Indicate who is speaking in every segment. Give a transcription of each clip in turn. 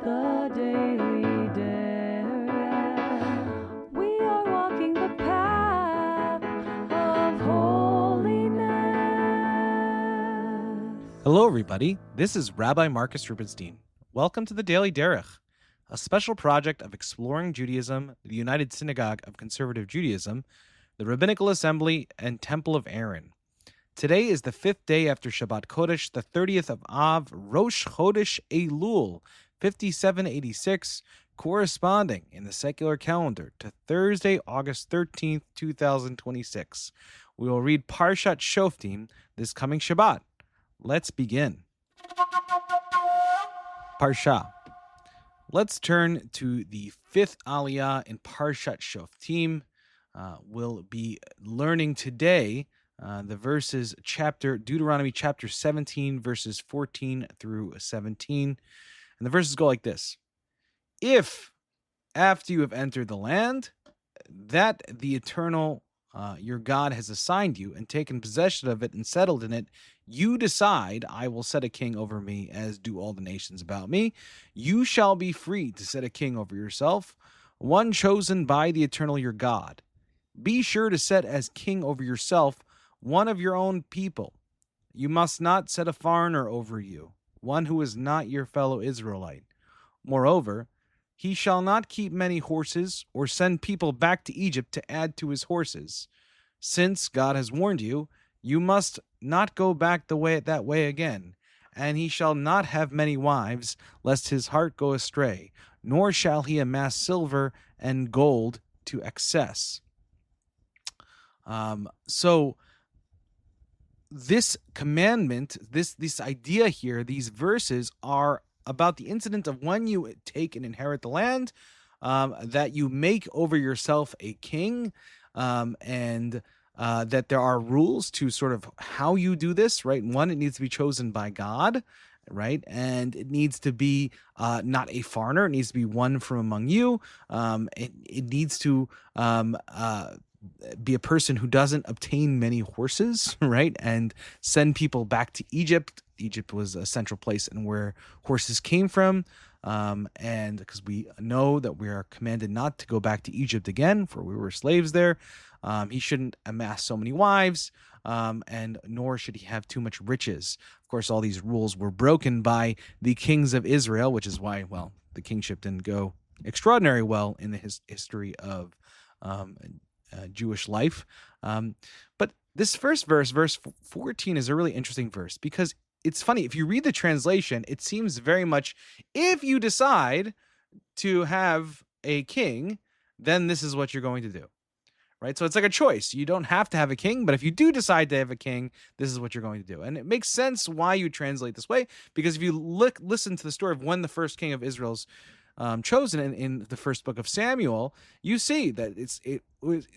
Speaker 1: The Daily Derech. We are walking the path of holiness.
Speaker 2: Hello, everybody. This is Rabbi Marcus Rubenstein. Welcome to the Daily Derech, a special project of exploring Judaism, the United Synagogue of Conservative Judaism, the Rabbinical Assembly, and Temple of Aaron. Today is the 5th day after Shabbat Kodesh, the 30th of Av, Rosh Chodesh Elul, 5786, corresponding in the secular calendar to Thursday, August 13th, 2026. We will read Parashat Shoftim this coming Shabbat. Let's begin. Parashah. Let's turn to the 5th Aliyah in Parashat Shoftim. We'll be learning today the verses Deuteronomy chapter 17, verses 14 through 17. And the verses go like this. If, after you have entered the land that the eternal your God has assigned you and taken possession of it and settled in it, you decide, I will set a king over me, as do all the nations about me. You shall be free to set a king over yourself, one chosen by the eternal your God. Be sure to set as king over yourself one of your own people. You must not set a foreigner over you, one who is not your fellow Israelite. Moreover, he shall not keep many horses or send people back to Egypt to add to his horses. Since God has warned you, you must not go back that way again. And he shall not have many wives, lest his heart go astray, nor shall he amass silver and gold to excess. So this commandment, this idea here, these verses are about the incident of when you take and inherit the land, that you make over yourself a king, and that there are rules to sort of how you do this, right? One, it needs to be chosen by God, right? And it needs to be not a foreigner. It needs to be one from among you. It needs to be a person who doesn't obtain many horses, right? And send people back to Egypt. Egypt was a central place and where horses came from. And because we know that we are commanded not to go back to Egypt again, for we were slaves there. He shouldn't amass so many wives, and nor should he have too much riches. Of course, all these rules were broken by the kings of Israel, which is why, well, the kingship didn't go extraordinarily well in the history of Jewish life. But this first verse, verse 14, is a really interesting verse because it's funny. If you read the translation, it seems very much, if you decide to have a king, then this is what you're going to do, right? So it's like a choice. You don't have to have a king, but if you do decide to have a king, this is what you're going to do. And it makes sense why you translate this way, because if you listen to the story of when the first king of Israel's chosen in the first book of Samuel, you see that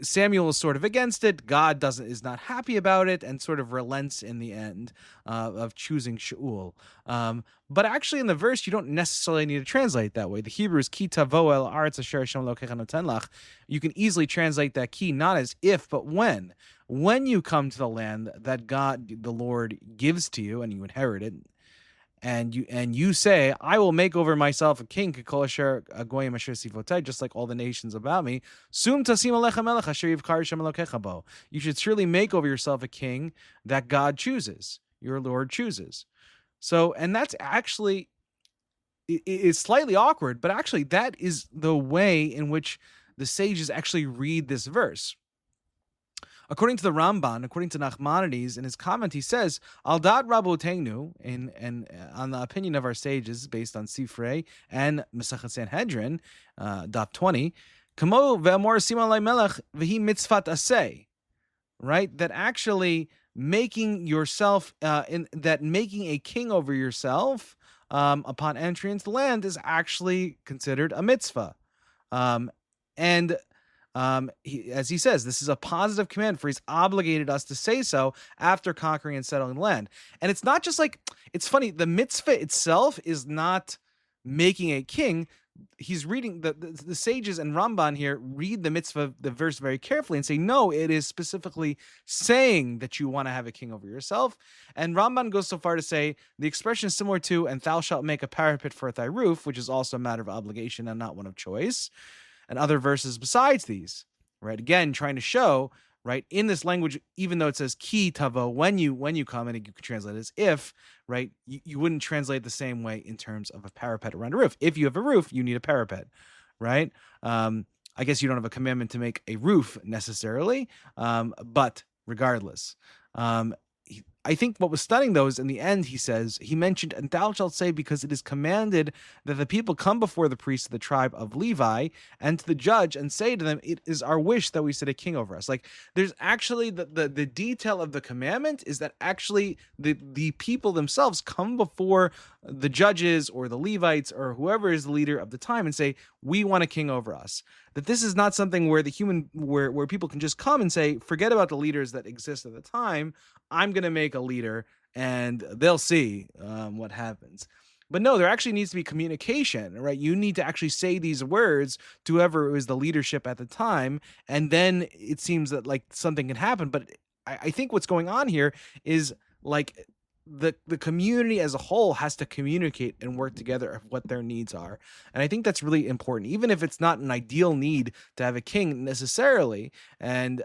Speaker 2: Samuel is sort of against it. God is not happy about it and sort of relents in the end of choosing Shaul. But actually in the verse, you don't necessarily need to translate that way. The Hebrew is ki tavo el aretz asher Hashem Elokecha noten lach. You can easily translate that ki not as if, but when. When you come to the land that God, the Lord, gives to you and you inherit it, and you say, I will make over myself a king, just like all the nations about me. You should surely make over yourself a king that God chooses, your Lord chooses. So, and that's actually, it's slightly awkward, but actually that is the way in which the sages actually read this verse. According to the Rambam, according to Nachmanides, in his comment, he says, Al dat Rabotenu, and on the opinion of our sages, based on Sifrei and Masechet Sanhedrin, daf 20, Kamo ve'amor siman lai melech v'hi mitzvat aseh, right? That actually making yourself, making a king over yourself upon entry into the land is actually considered a mitzvah. As he says, this is a positive command, for he's obligated us to say so after conquering and settling the land. And it's not just like, it's funny, the mitzvah itself is not making a king. he's reading the sages and Ramban here read the mitzvah, the verse very carefully and say, no, it is specifically saying that you want to have a king over yourself. And Ramban goes so far to say the expression is similar to, and thou shalt make a parapet for thy roof, which is also a matter of obligation and not one of choice, and other verses besides these, right? Again, trying to show, right, in this language, even though it says ki tavo, when you come, and you can translate it as if, right, you wouldn't translate the same way in terms of a parapet around a roof. If you have a roof, you need a parapet, right? I guess you don't have a commandment to make a roof necessarily, but regardless, I think what was stunning, though, is in the end, he mentioned, and thou shalt say, because it is commanded that the people come before the priest of the tribe of Levi and to the judge and say to them, it is our wish that we set a king over us. Like, there's actually the detail of the commandment is that actually the people themselves come before the judges or the Levites or whoever is the leader of the time and say, we want a king over us. That this is not something where where people can just come and say, forget about the leaders that exist at the time. I'm going to make a leader and they'll see what happens. But no, there actually needs to be communication, right? You need to actually say these words to whoever was the leadership at the time. And then it seems that like something can happen. But I think what's going on here is like the community as a whole has to communicate and work together of what their needs are. And I think that's really important, even if it's not an ideal need to have a king necessarily. And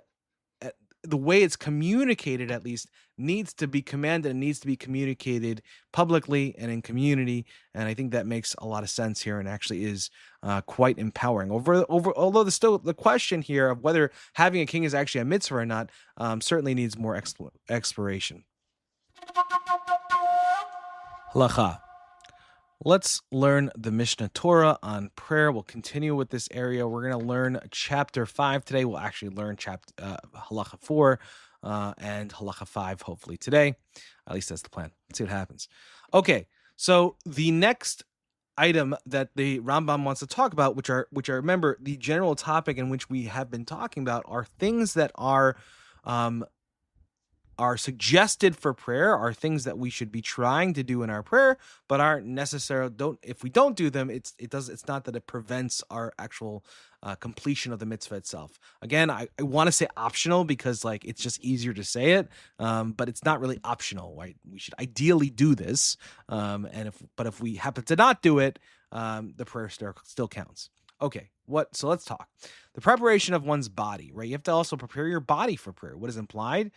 Speaker 2: the way it's communicated, at least, needs to be commanded and needs to be communicated publicly and in community. And I think that makes a lot of sense here and actually is quite empowering. Although there's still the question here of whether having a king is actually a mitzvah or not, certainly needs more exploration. Halacha. Let's learn the Mishnah Torah on prayer. We'll continue with this area. We're going to learn chapter 5 today. We'll actually learn Halacha 4 and Halacha 5 hopefully today. At least that's the plan. Let's see what happens. Okay, so the next item that the Rambam wants to talk about, which are remember the general topic in which we have been talking about, are things that are suggested for prayer, are things that we should be trying to do in our prayer, but aren't necessarily, if we don't do them, it's not that it prevents our actual completion of the mitzvah itself. Again, I want to say optional because like it's just easier to say it, but it's not really optional, right? We should ideally do this, but if we happen to not do it, the prayer still counts. Okay, so let's talk. The preparation of one's body, right? You have to also prepare your body for prayer. What is implied?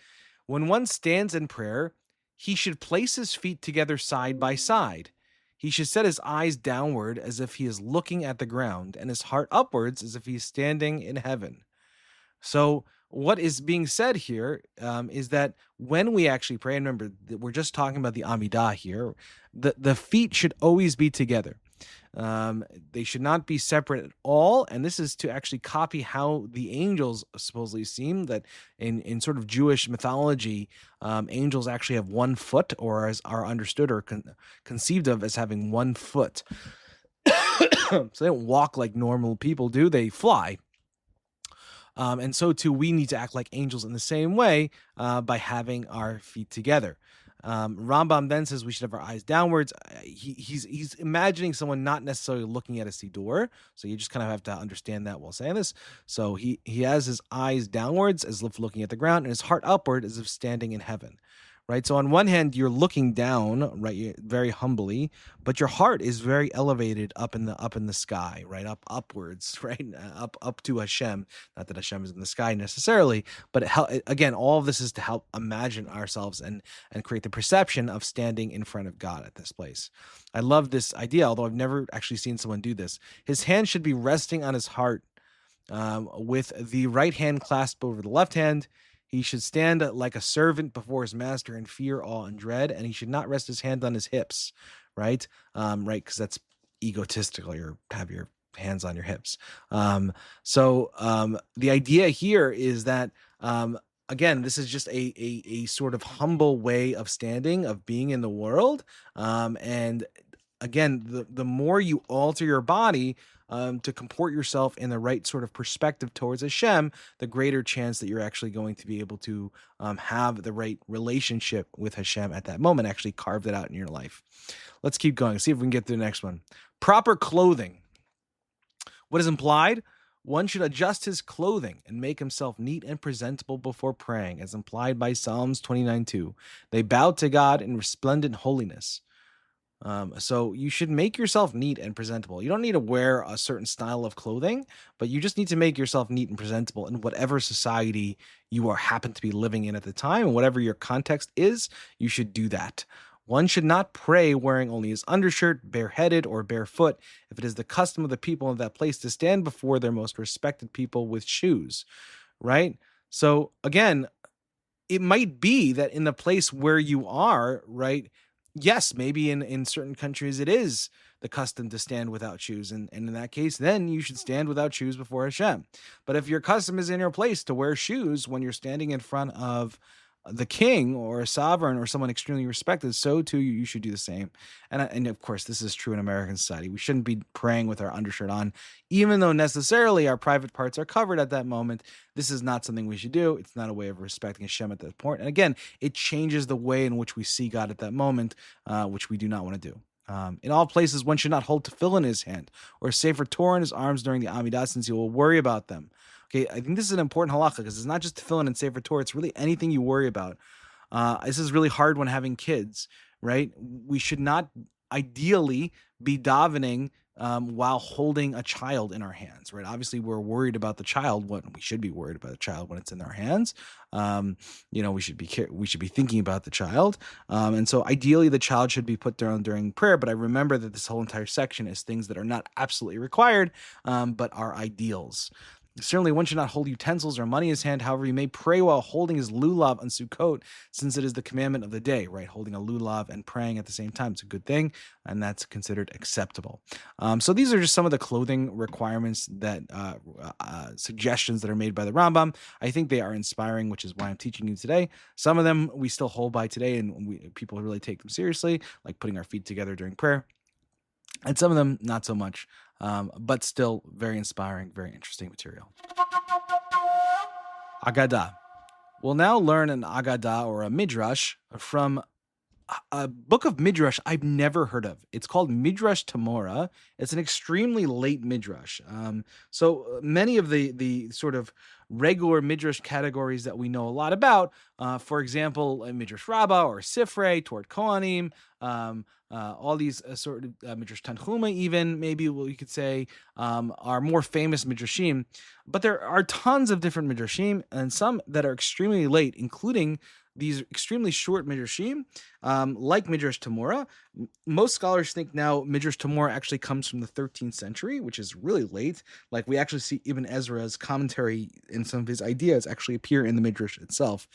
Speaker 2: When one stands in prayer, he should place his feet together side by side. He should set his eyes downward as if he is looking at the ground, and his heart upwards as if he is standing in heaven. So what is being said here is that when we actually pray, and remember, we're just talking about the Amidah here, the feet should always be together. They should not be separate at all, and this is to actually copy how the angels supposedly seem, that in sort of Jewish mythology, angels actually have 1 foot, or as are understood or conceived of as having 1 foot. So they don't walk like normal people do, they fly. And so too, we need to act like angels in the same way by having our feet together. Rambam then says we should have our eyes downwards. He's imagining someone not necessarily looking at a siddur, so you just kind of have to understand that while saying this. So he has his eyes downwards as if looking at the ground, and his heart upward as if standing in heaven. Right, so on one hand you're looking down, right, very humbly, but your heart is very elevated up in the sky, right, upwards, right, up to Hashem. Not that Hashem is in the sky necessarily, but again, all of this is to help imagine ourselves and create the perception of standing in front of God at this place. I love this idea, although I've never actually seen someone do this. His hand should be resting on his heart, with the right hand clasped over the left hand. He should stand like a servant before his master in fear, awe, and dread, and he should not rest his hand on his hips, right? Because that's egotistical, or have your hands on your hips. So the idea here is that, again, this is just a sort of humble way of standing, of being in the world. And again, the more you alter your body, to comport yourself in the right sort of perspective towards Hashem, the greater chance that you're actually going to be able to have the right relationship with Hashem at that moment, actually carve that out in your life. Let's keep going. See if we can get to the next one. Proper clothing. What is implied? One should adjust his clothing and make himself neat and presentable before praying, as implied by Psalms 29:2. They bow to God in resplendent holiness. So you should make yourself neat and presentable. You don't need to wear a certain style of clothing, but you just need to make yourself neat and presentable in whatever society you happen to be living in at the time, and whatever your context is, you should do that. One should not pray wearing only his undershirt, bareheaded, or barefoot, if it is the custom of the people of that place to stand before their most respected people with shoes, right? So again, it might be that in the place where you are, right? Yes, maybe in certain countries it is the custom to stand without shoes. And in that case, then you should stand without shoes before Hashem. But if your custom is in your place to wear shoes when you're standing in front of the king or a sovereign or someone extremely respected, so too you should do the same. And of course, this is true in American society. We shouldn't be praying with our undershirt on, even though necessarily our private parts are covered at that moment. This is not something we should do. It's not a way of respecting Hashem at that point. And again, it changes the way in which we see God at that moment, which we do not want to do. In all places, one should not hold tefillin in his hand or a sefer Torah in his arms during the Amidah, since he will worry about them. Okay, I think this is an important halacha because it's not just tefillin and sefer Torah. It's really anything you worry about. This is really hard when having kids, right? We should not ideally be davening while holding a child in our hands, right? Obviously, we're worried about the child. We should be worried about the child when it's in our hands. We should be thinking about the child, and so ideally, the child should be put down during prayer. But I remember that this whole entire section is things that are not absolutely required, but are ideals. Certainly, one should not hold utensils or money in his hand. However, he may pray while holding his lulav on Sukkot, since it is the commandment of the day, right? Holding a lulav and praying at the same time. It's a good thing, and that's considered acceptable. So these are just some of the clothing requirements that suggestions that are made by the Rambam. I think they are inspiring, which is why I'm teaching you today. Some of them we still hold by today, and people really take them seriously, like putting our feet together during prayer. And some of them, not so much, but still very inspiring, very interesting material. Agadah. We'll now learn an Agadah or a Midrash from a book of Midrash I've never heard of. It's called Midrash Tamora. It's an extremely late Midrash. So many of the sort of regular Midrash categories that we know a lot about, for example, Midrash Rabbah or Sifrei, Toward Kohanim, all these sort of Midrash Tanchuma, even maybe you could say, are more famous Midrashim. But there are tons of different Midrashim, and some that are extremely late, including these extremely short Midrashim, like Midrash Tamora. Most scholars think now Midrash Tamora actually comes from the 13th century, which is really late. Like we actually see Ibn Ezra's commentary and some of his ideas actually appear in the Midrash itself.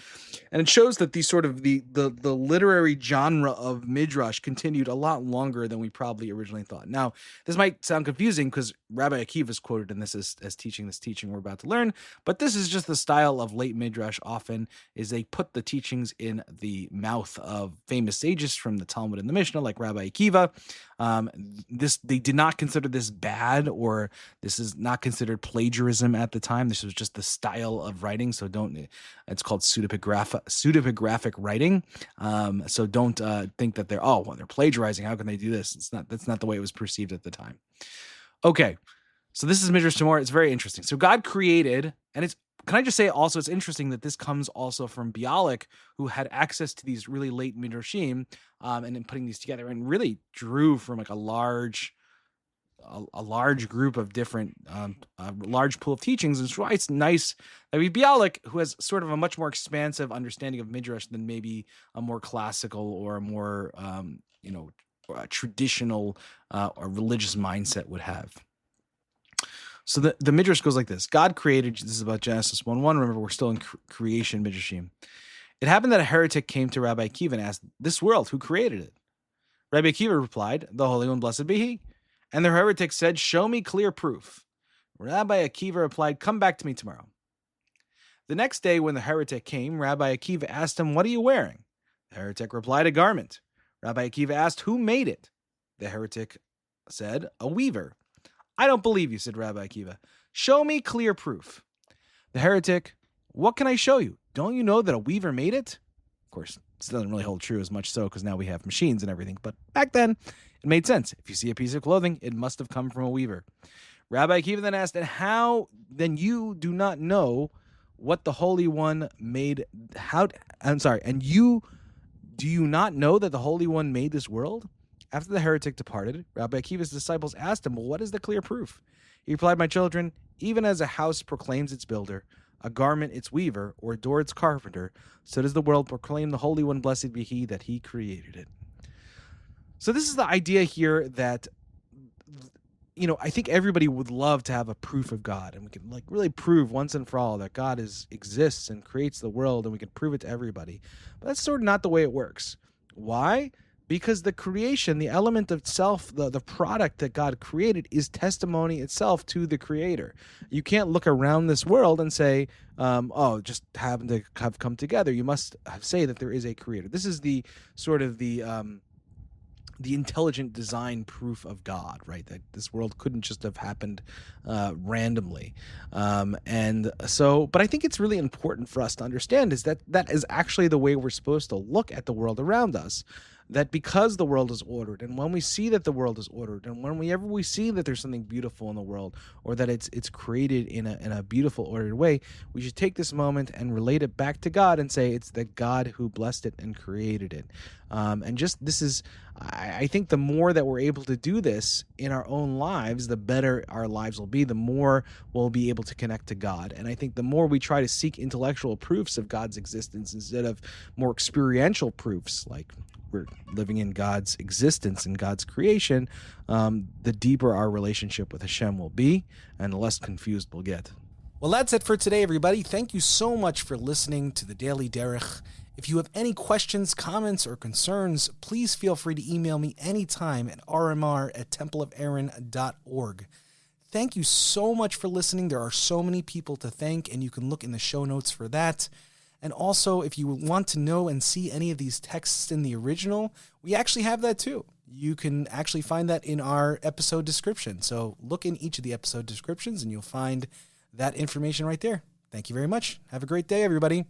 Speaker 2: And it shows that these sort of the literary genre of Midrash continued a lot longer than we probably originally thought. Now, this might sound confusing because Rabbi Akiva is quoted in this as teaching this teaching we're about to learn, but this is just the style of late Midrash often, is they put the teachings in the mouth of famous sages from the Talmud and the Mishnah, like Rabbi Akiva. They did not consider this bad, or this is not considered plagiarism at the time. This was just the style of writing. So it's called pseudepigraphic writing. So don't think that they're plagiarizing. How can they do this? That's not the way it was perceived at the time. Okay. So this is Midrash Tamora. It's very interesting. So God created, and can I just say also, it's interesting that this comes also from Bialik, who had access to these really late Midrashim, and then putting these together and really drew from like a large group of different, large pool of teachings. And why it's nice that we have Bialik, who has sort of a much more expansive understanding of Midrash than maybe a more classical or a more, traditional or religious mindset would have. So the Midrash goes like this. God created, this is about Genesis 1:1. Remember, we're still in creation Midrashim. It happened that a heretic came to Rabbi Akiva and asked, "This world, who created it?" Rabbi Akiva replied, "The Holy One, blessed be He." And the heretic said, "Show me clear proof." Rabbi Akiva replied, "Come back to me tomorrow." The next day when the heretic came, Rabbi Akiva asked him, "What are you wearing?" The heretic replied, "A garment." Rabbi Akiva asked, "Who made it?" The heretic said, "A weaver." "I don't believe you," said Rabbi Akiva. "Show me clear proof." The heretic, "What can I show you? Don't you know that a weaver made it?" Of course, this doesn't really hold true as much so because now we have machines and everything. But back then, it made sense. If you see a piece of clothing, it must have come from a weaver. Rabbi Akiva then asked, and how then you do not know what the Holy One made? And do you not know that the Holy One made this world? After the heretic departed, Rabbi Akiva's disciples asked him, well, what is the clear proof? He replied, my children, even as a house proclaims its builder, a garment its weaver, or a door its carpenter, so does the world proclaim the Holy One, blessed be he that he created it. So this is the idea here that, I think everybody would love to have a proof of God, and we can really prove once and for all that God exists and creates the world, and we can prove it to everybody. But that's sort of not the way it works. Why? Because the creation, the element of self, the product that God created is testimony itself to the Creator. You can't look around this world and say, just happen to have come together. You must say that there is a Creator. This is the sort of the intelligent design proof of God, right? That this world couldn't just have happened randomly. But I think it's really important for us to understand is that is actually the way we're supposed to look at the world around us. That because the world is ordered, and when we see that the world is ordered, and whenever we see that there's something beautiful in the world, or that it's created in a beautiful, ordered way, we should take this moment and relate it back to God and say it's the God who blessed it and created it. I think the more that we're able to do this in our own lives, the better our lives will be, the more we'll be able to connect to God. And I think the more we try to seek intellectual proofs of God's existence instead of more experiential proofs, like we're living in God's existence and God's creation, the deeper our relationship with Hashem will be and the less confused we'll get. Well, that's it for today, everybody. Thank you so much for listening to the Daily Derech. If you have any questions, comments, or concerns, please feel free to email me anytime at rmr@templeofaaron.org. Thank you so much for listening. There are so many people to thank, and you can look in the show notes for that. And also, if you want to know and see any of these texts in the original, we actually have that too. You can actually find that in our episode description. So look in each of the episode descriptions and you'll find that information right there. Thank you very much. Have a great day, everybody.